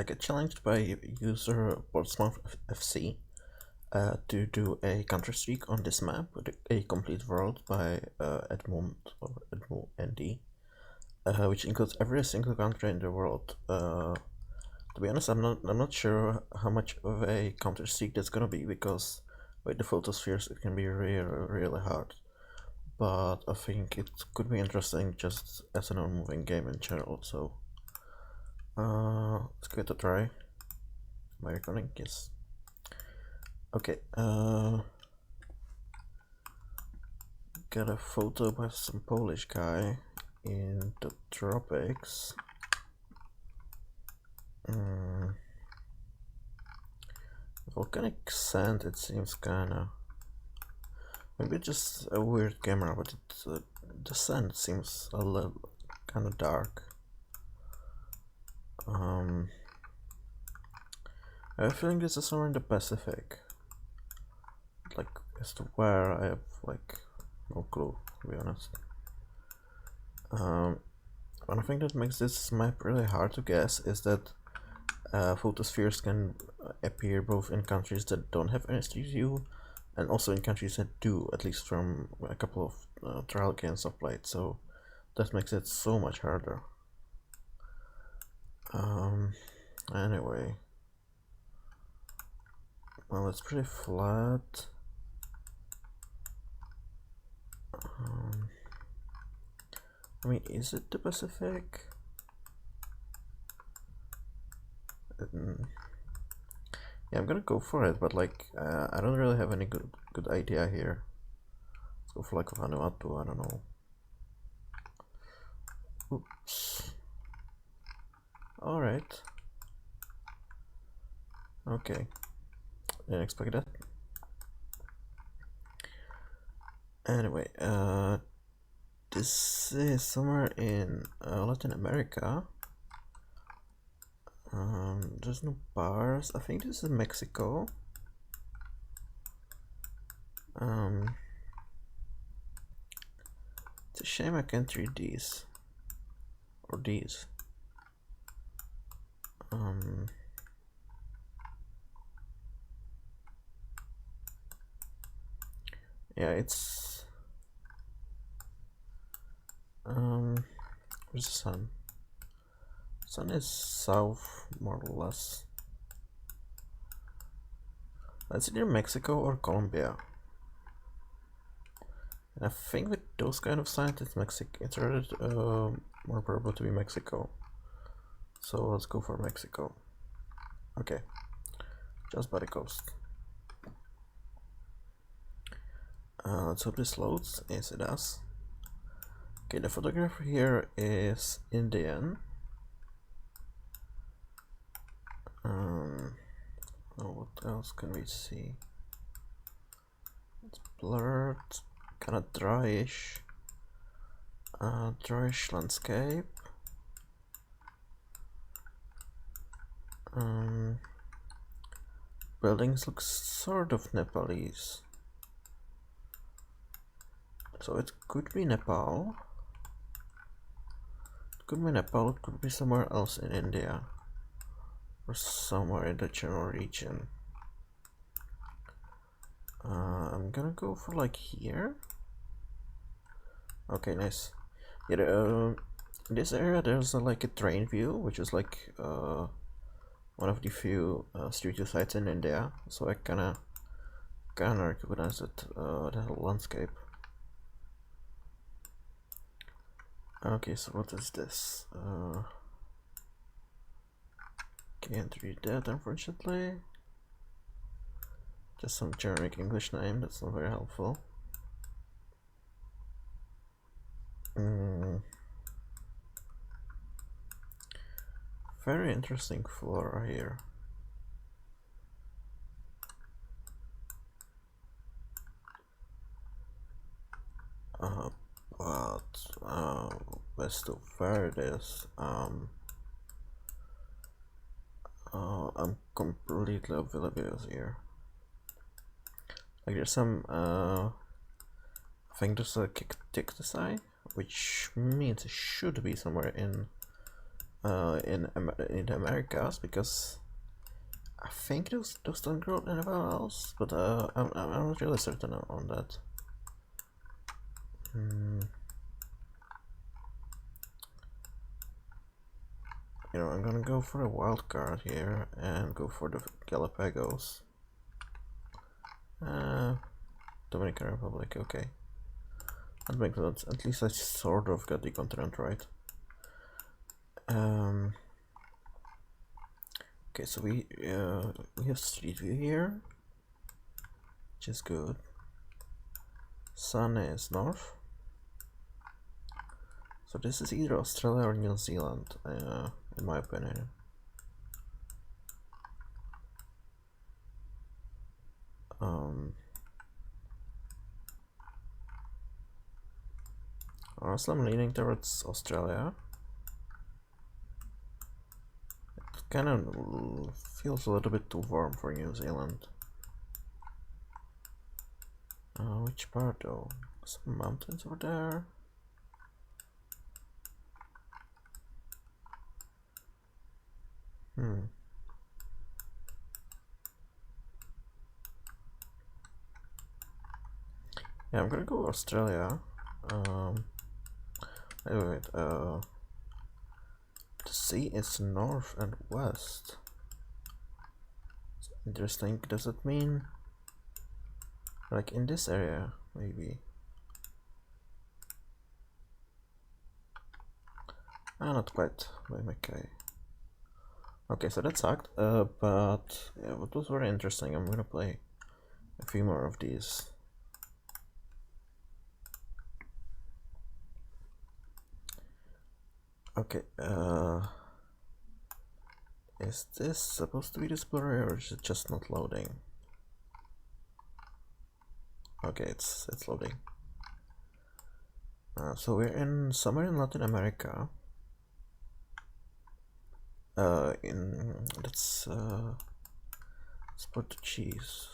get challenged by user Portsmouth FC to do a counter streak on this map with a complete world by Edmund or Edmund ND, which includes every single country in the world. To be honest, I'm not sure how much of a counter streak that's gonna be, because with the photospheres it can be really hard. But I think it could be interesting just as a non-moving game in general. So let's give it a try. Am I recording? Yes. Okay. Got a photo by some Polish guy in the tropics. Volcanic sand, it seems kinda. Maybe just a weird camera, but the sand seems a little kinda dark. I have a feeling this is somewhere in the Pacific. Like, as to where, I have like no clue, to be honest. One thing that makes this map really hard to guess is that photospheres can appear both in countries that don't have any street view and also in countries that do, at least from a couple of trial games I've played, so that makes it so much harder. Anyway, well, it's pretty flat. I mean, is it the Pacific? Yeah, I'm gonna go for it, but like, I don't really have any good idea here. Let's go for like Vanuatu, I don't know. Oops. Alright. Okay. Didn't expect that. Anyway, this is somewhere in Latin America. There's no bars. I think this is Mexico. It's a shame I can't read these. Or these. Yeah, it's where's the sun? Sun is south, more or less. It's either Mexico or Colombia. And I think with those kind of signs, it's rather more probable to be Mexico. So let's go for Mexico. Okay, just by the coast. Let's hope this loads. Yes, it does. Okay, the photographer here is Indian. Oh, what else can we see? It's blurred, kind of dryish. Dryish landscape. Buildings look sort of Nepalese. So it could be Nepal. It could be Nepal, it could be somewhere else in India. Or somewhere in the general region. I'm gonna go for like here. Okay, nice. Yeah, in this area there's like a train view, which is like one of the few street view sites in India. So I kinda recognize that whole landscape. Okay, so what is this? Can't read that, unfortunately. Just some generic English name, that's not very helpful. Very interesting flora here. But west of where it is, I'm completely oblivious here. Like there's some I think there's a kick tick design, which means it should be somewhere in in the Americas, because I think those don't grow anywhere else, but I'm not really certain on that. You know, I'm gonna go for a wild card here and go for the Galapagos. Dominican Republic, okay. That makes sense. At least I sort of got the continent right. Okay, so we have Street View here, which is good. Sun is north. So this is either Australia or New Zealand, in my opinion. Honestly, I'm leaning towards Australia. It kind of feels a little bit too warm for New Zealand. Which part though? Some mountains over there. Yeah, I'm gonna go Australia. Wait, the sea is north and west. Interesting. Does it mean like in this area, maybe? Not quite. Okay. Okay, so that sucked. But yeah, it was very interesting. I'm gonna play a few more of these. Okay, is this supposed to be this blurry or is it just not loading? Okay, it's loading. So we're in somewhere in Latin America. Let's put the cheese.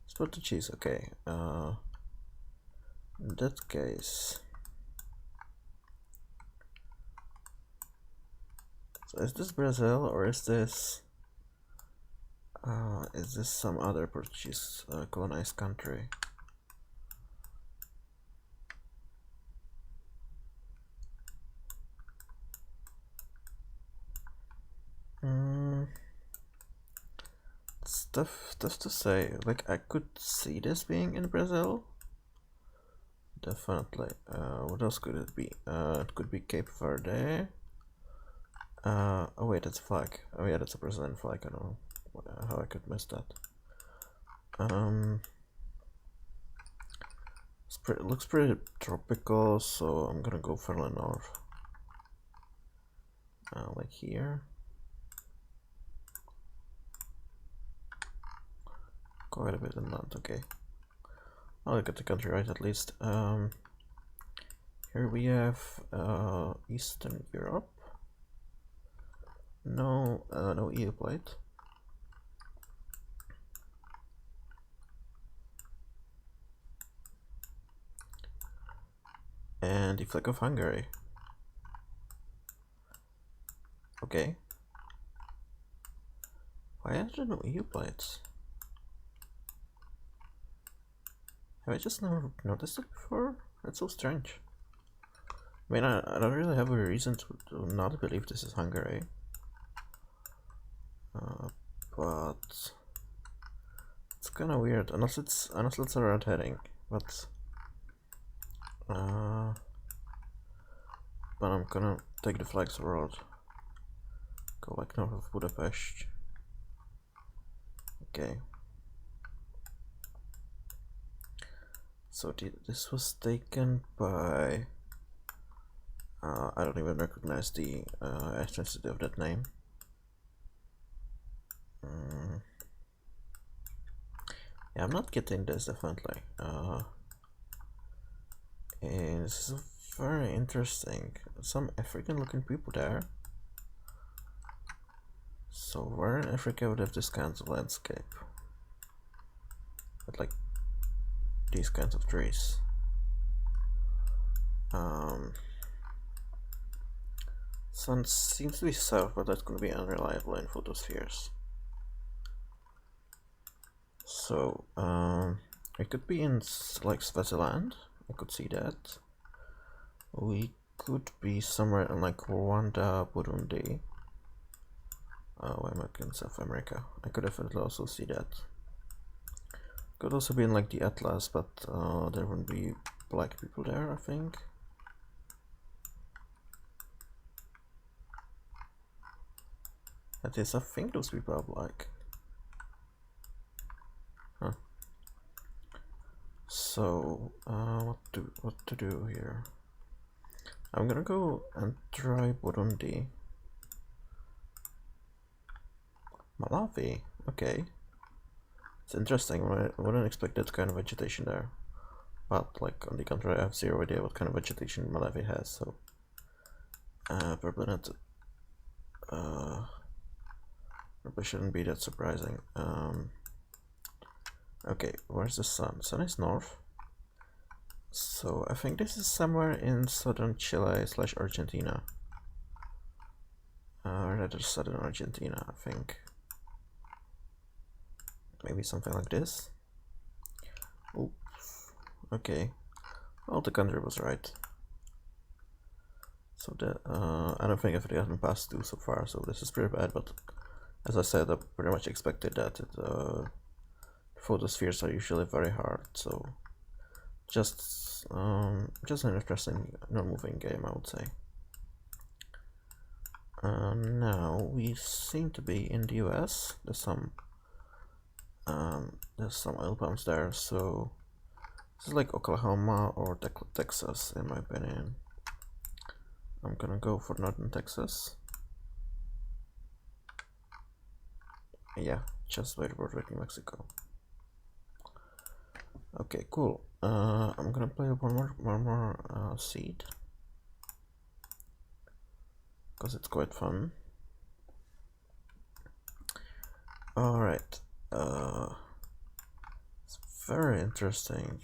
Let's put the cheese. Okay. In that case. So is this Brazil or is this some other Portuguese colonized country? It's tough to say. Like, I could see this being in Brazil. Definitely. What else could it be? It could be Cape Verde. Oh wait, that's a flag. Oh yeah, that's a Brazilian flag. I don't know how I could miss that. It looks pretty tropical, so I'm gonna go further north. Like here. Quite a bit inland, okay. I'll get the country right at least. Here we have Eastern Europe. No, no EU plate. And the flag of Hungary. Okay. Why are there no EU plates? Have I just never noticed it before? That's so strange. I mean, I don't really have a reason to not believe this is Hungary. But it's kind of weird, unless it's a red herring. But I'm gonna take the flags road. Go like north of Budapest. Okay. So this was taken by I don't even recognize the ethnicity of that name. Yeah, I'm not getting this definitely. And this is very interesting. Some African-looking people there. So where in Africa would have this kind of landscape? With like these kinds of trees. Sun seems to be south, but that's gonna be unreliable in photospheres. So, it could be in like Swaziland. I could see that. We could be somewhere in like Rwanda, Burundi. Why am I in South America? I could definitely also see that. Could also be in like the Atlas, but there wouldn't be black people there, I think. That is, I think those people are black. Huh. So, what to do here? I'm gonna go and try Burundi. Malawi, okay. It's interesting. I wouldn't expect that kind of vegetation there. But like on the contrary, I have zero idea what kind of vegetation Malawi has, so probably not. Probably shouldn't be that surprising. Okay, where's the sun? Sun is north. So I think this is somewhere in southern Chile / Argentina. Or rather southern Argentina, I think. Maybe something like this. Oops. Okay. Well, the country was right. So I don't think I've gotten past 2 so far, so this is pretty bad, but as I said, I pretty much expected that. Photospheres are usually very hard, so just an interesting non-moving game, I would say. Now we seem to be in the US. There's some oil palms there, so this is like Oklahoma or Texas in my opinion. I'm gonna go for northern Texas. Yeah, just right about New Mexico. Okay, cool. I'm gonna play one more seed because it's quite fun. All right. It's very interesting.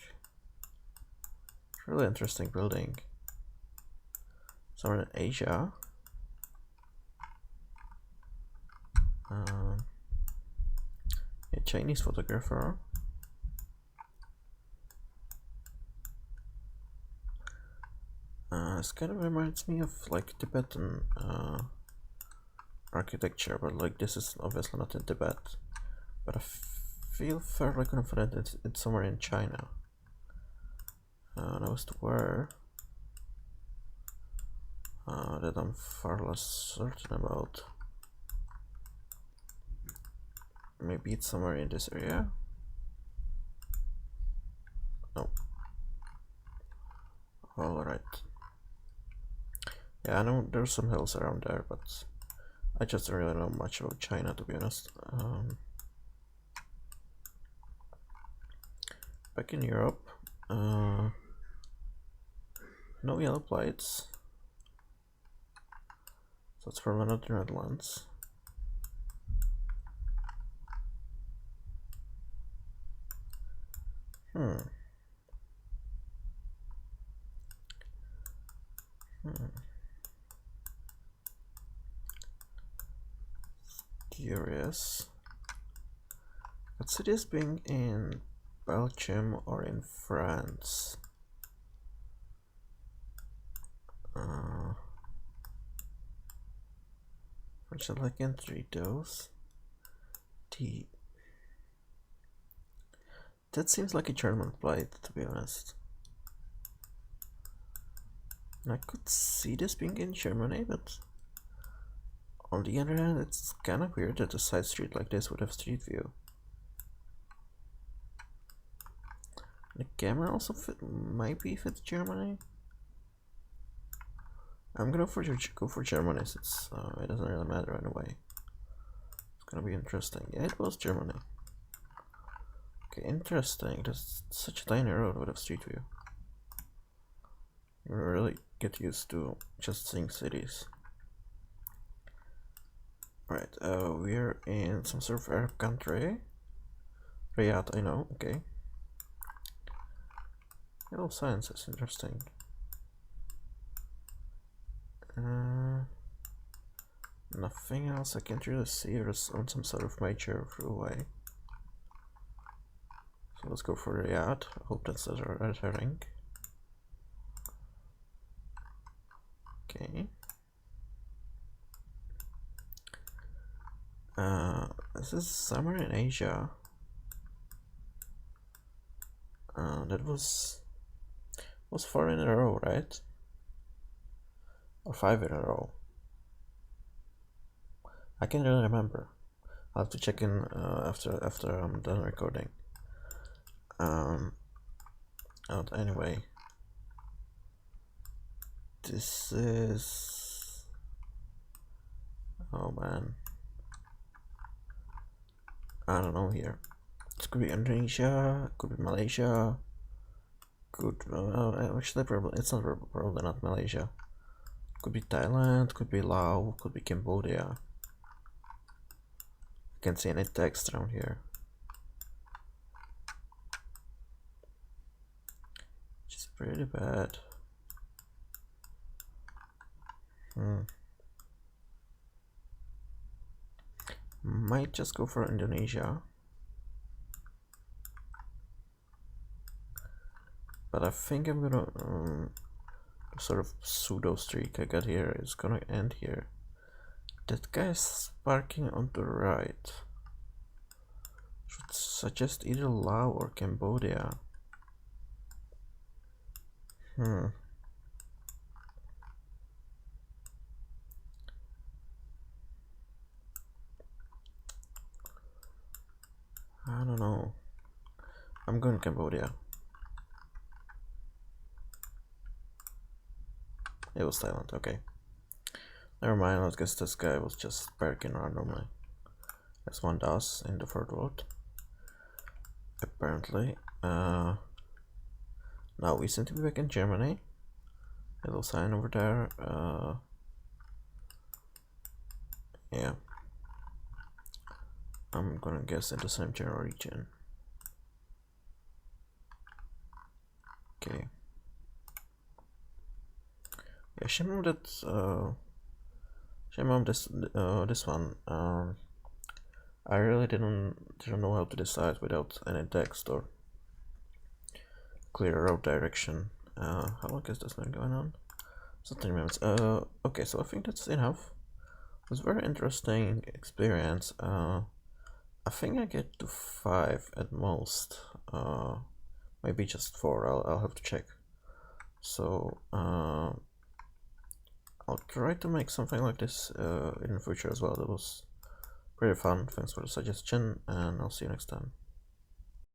Really interesting building. Somewhere in Asia. A Chinese photographer. This kind of reminds me of like Tibetan architecture, but like this is obviously not in Tibet. But I feel fairly confident it's somewhere in China. As to where, that I'm far less certain about. Maybe it's somewhere in this area. No. Alright. Yeah, I know there's some hills around there, but I just don't really know much about China, to be honest. Back in Europe, no yellow plates. So it's from another Netherlands. Curious. What city is being in Belgium or in France? Should I can read those? That seems like a German plate, to be honest. I could see this being in Germany, but on the other hand, it's kind of weird that a side street like this would have street view. The camera also maybe fits Germany. I'm gonna go for Germany since it doesn't really matter anyway. It's gonna be interesting. Yeah, it was Germany. Okay, interesting. There's such a tiny road with a street view. You really get used to just seeing cities. Right, we're in some sort of Arab country. Riyadh, I know, okay. Hello, science is interesting. Nothing else I can't really see on some sort of major throughway. So let's go for the yacht. I hope that's the right heading. Okay. This is somewhere in Asia. That was 4 in a row, right? Or 5 in a row. I can't really remember. I'll have to check in after I'm done recording. Anyway, this is, oh man, I don't know here. It could be Indonesia, could be Malaysia, could actually probably it's not probably not Malaysia. Could be Thailand, could be Laos, could be Cambodia. I can't see any text around here. Which is pretty bad. Might just go for Indonesia. But I think I'm gonna sort of pseudo streak I got here is gonna end here. That guy's parking on the right. Should suggest either Laos or Cambodia. I don't know. I'm going Cambodia. It was Thailand, okay. Never mind, I guess this guy was just parking randomly. As one does in the third world. Apparently. Now we seem to be back in Germany. Little sign over there. Yeah. I'm gonna guess in the same general region. Okay. Yeah, shame on that. Shame on this one. I really didn't know how to decide without any text or clear road direction. How long has this been going on? 13 minutes. Okay, so I think that's enough. It was a very interesting experience. I think I get to 5 at most. Maybe just 4. I'll have to check. So I'll try to make something like this in the future as well. That was pretty fun. Thanks for the suggestion, and I'll see you next time.